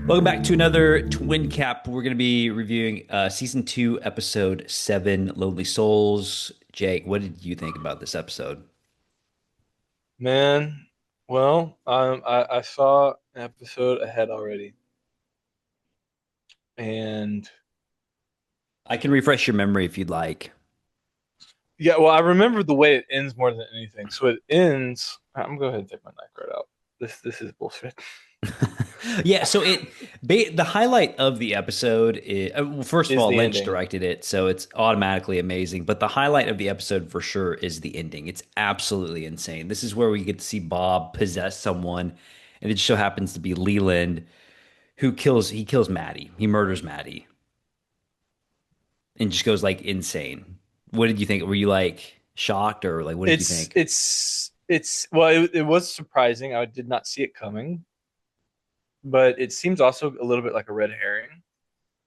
Welcome back to another Twin Cap. We're going to be reviewing season 2, episode 7, Lonely Souls. Jake, what did you think about this episode? Man, I saw an episode ahead already, and I can refresh your memory if you'd like. yeah, well, I remember the way it ends more than anything. So it ends. I'm gonna go ahead and take my neck right out. This is bullshit. Yeah, so the highlight of the episode is, well, first of Is all, the Lynch ending? directed it, so it's automatically amazing. But the highlight of the episode for sure is the ending. It's absolutely insane. This is where we get to see Bob possess someone, and it just so happens to be Leland who kills Maddie. He murders Maddie and just goes like insane. What did you think? Were you like shocked or like what did you It's think? it's it's well, it was surprising. I did not see it coming, but it seems also a little bit like a red herring.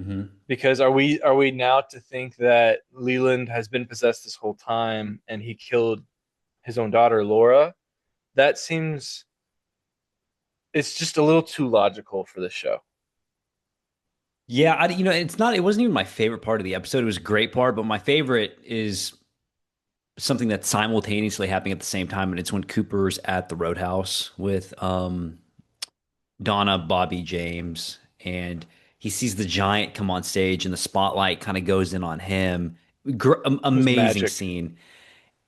Hmm. Because are we now to think that Leland has been possessed this whole time and he killed his own daughter Laura? That seems it's just a little too logical for the show. Yeah, it wasn't even my favorite part of the episode. It was a great part, but my favorite is something that's simultaneously happening at the same time, and it's when Cooper's at the Roadhouse with Donna, Bobby, James, and he sees the giant come on stage, and the spotlight kind of goes in on him. It was Amazing magic. scene.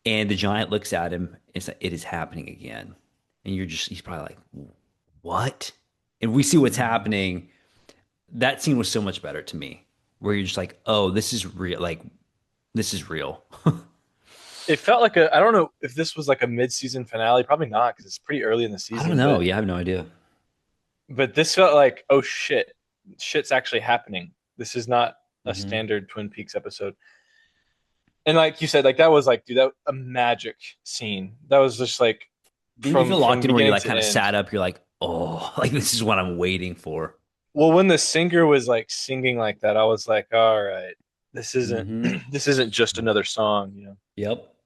And the giant looks at him and says, "It is happening again." And he's probably like, "What?" And we see what's Mhm. happening. That scene was so much better to me, where you're just like, "Oh, this is real. Like, this is real." It felt like I don't know if this was like a mid-season finale, probably not because it's pretty early in the I don't season, know. but Yeah, I have no idea. this felt like, oh shit, shit's actually happening. This is not a Hmm. standard Twin Peaks episode. And like you said, like that was like, dude, that a magic scene. That was just like Didn't you feel from locked in where you beginning like to kind of end. sat up? You're like, "Oh, like this is what I'm waiting for." Well, when the singer was like singing like that, I was like, all right, this isn't Hmm. this isn't just another song. Yep.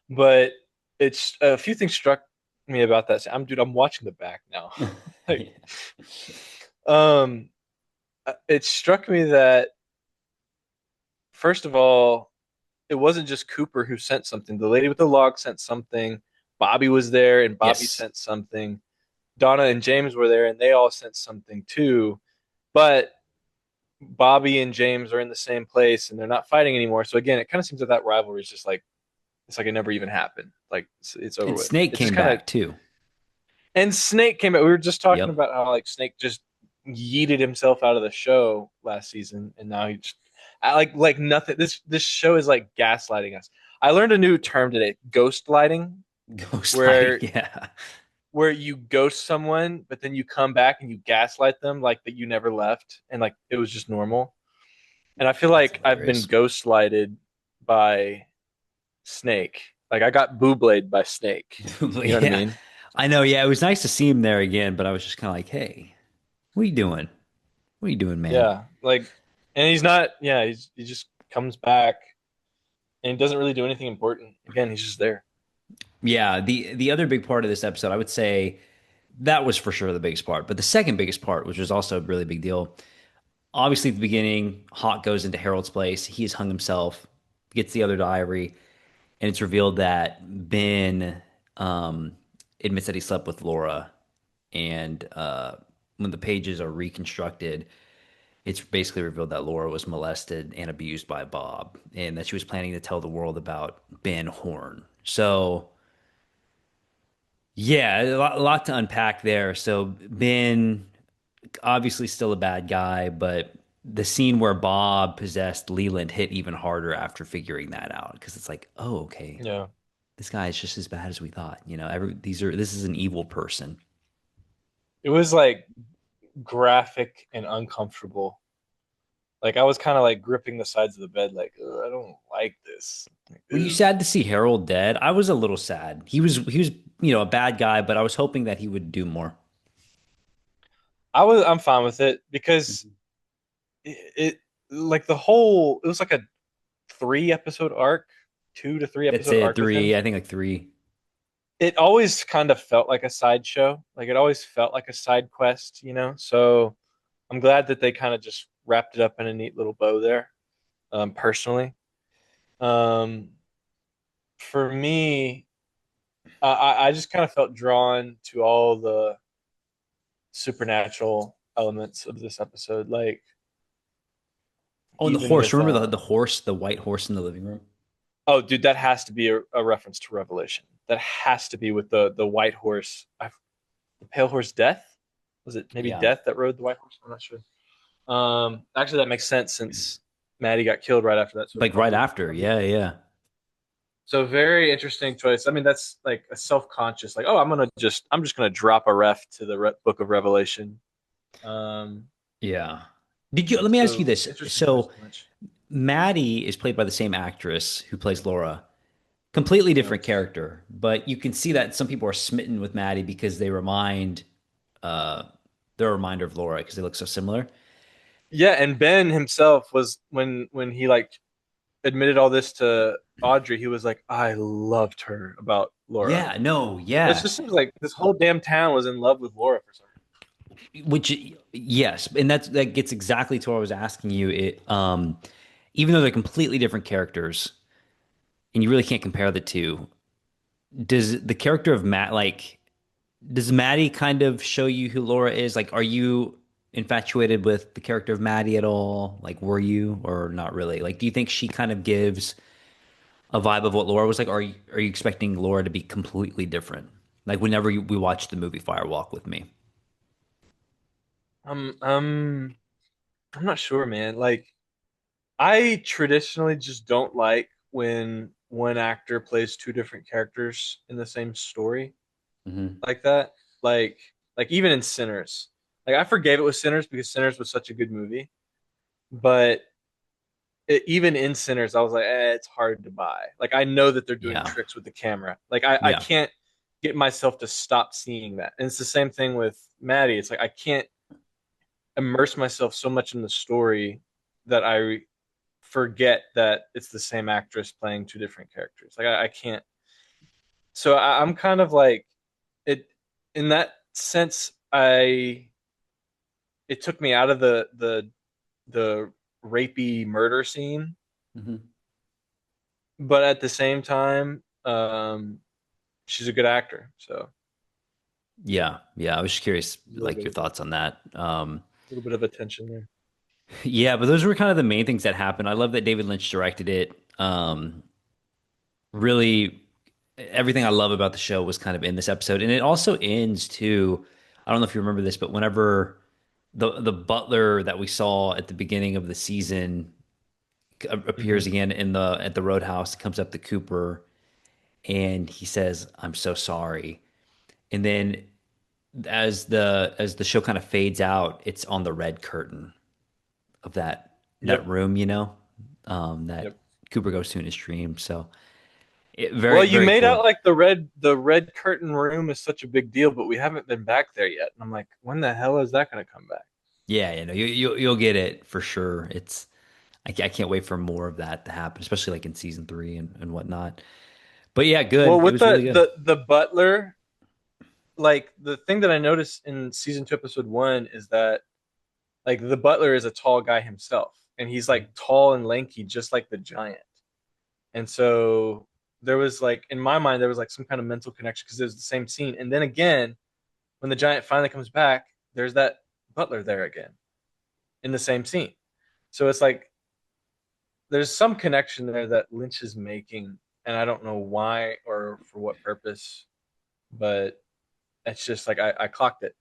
But it's a few things struck me about that. I'm watching the back now. Like, um, it struck me that first of all, it wasn't just Cooper who sent something. The lady with the log sent something. Bobby was there, and Bobby Yes. sent something. Donna and James were there, and they all sent something too. But Bobby and James are in the same place, and they're not fighting anymore. So again, it kind of seems that that rivalry is just like it's like it never even happened. Like it's over And with. Snake It just came kind of back too. and Snake came out. We were just talking Yep. about how like Snake just yeeted himself out of the show last season, and now he just like nothing. This show is like gaslighting us. I learned a new term today: ghost lighting, Ghost lighting. where Yeah. you ghost someone, but then you come back and you gaslight them like that you never left, and like it was just normal. And I feel That's like I've been hilarious. ghostlighted by Snake. Like I got booblayed by Snake. You know what I Yeah. mean? I know. Yeah, it was nice to see him there again, but I was just kind of like, "Hey, what are you doing? What are you doing, man?" Yeah. Like, and he's not. Yeah, he just comes back and he doesn't really do anything important. Again, he's just there. Yeah, the other big part of this episode, I would say that was for sure the biggest part. But the second biggest part, which was also a really big deal, obviously at the beginning, Hawk goes into Harold's place. He has hung himself, gets the other diary, and it's revealed that Ben um, admits that he slept with Laura. And when the pages are reconstructed, it's basically revealed that Laura was molested and abused by Bob, and that she was planning to tell the world about Ben Horn. So yeah, a lot to unpack there. So Ben, obviously still a bad guy, but the scene where Bob possessed Leland hit even harder after figuring that out because it's like, oh, okay, Yeah. this guy is just as bad as we thought. This is an evil person. It was like graphic and uncomfortable. Like I was kind of like gripping the sides of the bed, like I don't like this. Like, Were you ew. sad to see Harold dead? I was a little sad. He was a bad guy, but I was hoping that he would do more. I'm fine with it because it like the whole it was like a 3 episode arc, 2 to 3 That's episode it. arc with him. Three, I think like three. It always kind of felt like a sideshow. Like it always felt like a side quest. So I'm glad that they kind of just wrapped it up in a neat little bow there. Personally, um, for me, I just kind of felt drawn to all the supernatural elements of this episode. Like Oh, and the even horse. with Remember the horse, the white horse in the living room? oh dude, that has to be a reference to Revelation. That has to be with the white horse. The pale horse death? Was it maybe Yeah. death that rode the white horse? I'm not sure. Actually that makes sense since Maddie got killed right after that. So Like right after. probably Yeah, yeah. so very interesting choice. I mean, that's like a self-conscious, like, oh, I'm just gonna drop a ref to the Book of Revelation. Um, Yeah. Let me ask you so this. interesting choice, So Lynch. Maddie is played by the same actress who plays Laura. Completely different Nice. character, but you can see that some people are smitten with Maddie because uh they're a reminder of Laura because they look so similar. Yeah, and Ben himself was when he like admitted all this to Audrey, he was like, I loved her about Laura. Yeah, no, It yeah. just seems like this whole damn town was in love with Laura for some Which yes, and that gets exactly to what I was asking you. Even though they're completely different characters and you really can't compare the two, does the character of Matt like does Maddie kind of show you who Laura is? Like, are you infatuated with the character of Maddie at all? Like, were you or not really? Like, do you think she kind of gives a vibe of what Laura was like? Or are you expecting Laura to be completely different? Like, whenever we watched the movie Firewalk with me. I'm not sure, man. Like I traditionally just don't like when one actor plays two different characters in the same story Hmm. like that. Like like even in Sinners. Like I forgave it with Sinners because Sinners was such a good movie. But even in Sinners, I was like, it's hard to buy. Like I know that they're doing Yeah, tricks with the camera. Like I yeah, can't get myself to stop seeing that. And it's the same thing with Maddie. It's like I can't immerse myself so much in the story that I forget that it's the same actress playing two different characters. Like I can't. So I'm kind of like it in that sense. I it took me out of the rapey murder scene, hmm, but at the same time, she's a good actor. So yeah, yeah. I was just curious, a little like bit your of a thoughts on that. little bit of attention there. Yeah, but those were kind of the main things that happened. I love that David Lynch directed it. Really, everything I love about the show was kind of in this episode, and it also ends too. I don't know if you remember this, but whenever the butler that we saw at the beginning of the season Mm-hmm. appears again in the at the roadhouse, comes up to Cooper, and he says, "I'm so sorry." And then as the show kind of fades out, it's on the red curtain of that Yep. room, that Yep. Cooper goes to in his dream. So Well, very, you very made out cool. like the red curtain room is such a big deal, but we haven't been back there yet. And I'm like, when the hell is that going to come back? Yeah, you'll get it for sure. I can't wait for more of that to happen, especially like in season three and whatnot. But yeah, Well, good. It with was really good. the butler, like the thing that I noticed in season 2, episode 1 is that like the butler is a tall guy himself, and he's like tall and lanky, just like the giant. And so there was like in my mind there was like some kind of mental connection because it was the same scene. And then again, when the giant finally comes back, there's that butler there again in the same scene. So it's like there's some connection there that Lynch is making, and I don't know why or for what purpose, but it's just like I clocked it,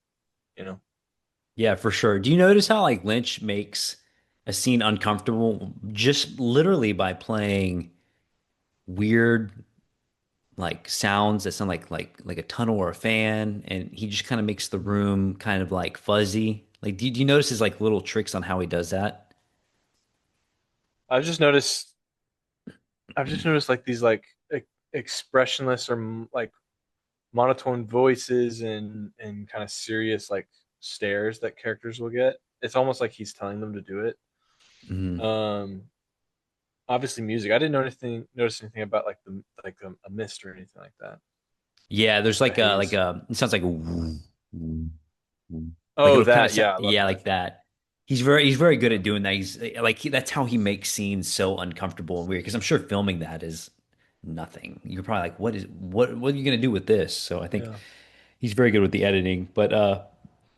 you know. Yeah, for sure. Do you notice how like Lynch makes a scene uncomfortable just literally by playing weird like sounds that sound like a tunnel or a fan, and he just kind of makes the room kind of like fuzzy. Like, do you notice his like little tricks on how he does that? I've just noticed I've just noticed like these like expressionless or like monotone voices and kind of serious like stares that characters will get. It's almost like he's telling them to do it. Mhm. Um, Obviously music. I didn't notice anything about like a mist or anything like that. Yeah, there's Like a haze. it sounds like Oh, it'll kind of that sound, yeah, I love yeah, that. like that. he's very good at doing that. He's like that's how he makes scenes so uncomfortable and weird. Because I'm sure filming that is nothing. You're probably like, what are you gonna do with this? So I think Yeah. he's very good with the editing. But a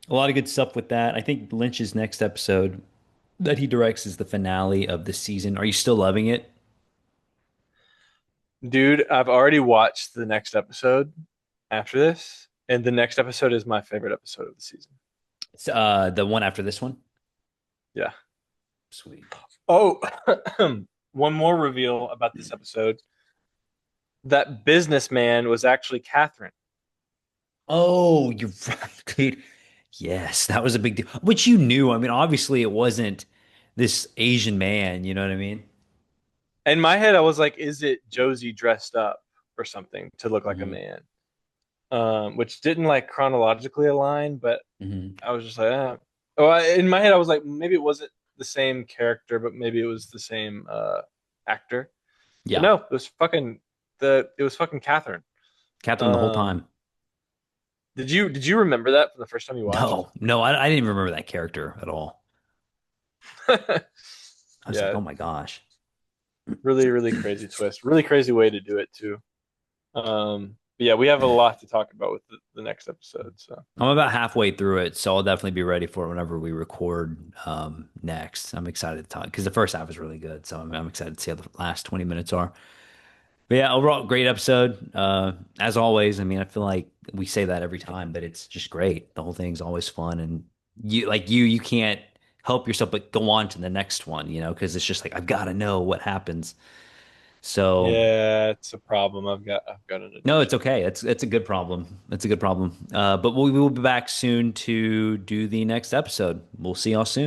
lot of good stuff with that. I think Lynch's next episode that he directs is the finale of the season. Are you still loving it? Dude, I've already watched the next episode after this, and the next episode is my favorite episode of the season. It's, the one after this one. Yeah. Sweet. Oh, one more reveal about this episode. That businessman was actually Catherine. Oh, you're right, dude. Yes, that was a big deal. Which you knew. I mean, obviously, it wasn't this Asian man. You know what I mean? In my head, I was like, is it Josie dressed up or something to look like a Hmm. man? Which didn't like chronologically align, but Hmm. I was just like, oh, in my head, I was like, maybe it wasn't the same character, but maybe it was the same actor. But Yeah, no, it was fucking Catherine. Catherine the whole Um, time. did you remember that from the first time you watched? No, no, I didn't even remember that character at all. I was like, Yeah, oh my gosh. really, really crazy twist. Really crazy way to do it too. But yeah, we have a lot to talk about with the next episode. So I'm about halfway through it, so I'll definitely be ready for it whenever we record next. I'm excited to talk because the first half is really good, so I'm excited to see how the last 20 minutes are. But yeah, overall, great episode. As always, I mean, I feel like we say that every time, but it's just great. The whole thing's always fun, and you can't help yourself but go on to the next one, because it's just like I've got to know what happens. So yeah, it's a problem. I've got an no, it's addiction. okay. It's a good problem. It's a good problem. But we will be back soon to do the next episode. We'll see y'all soon.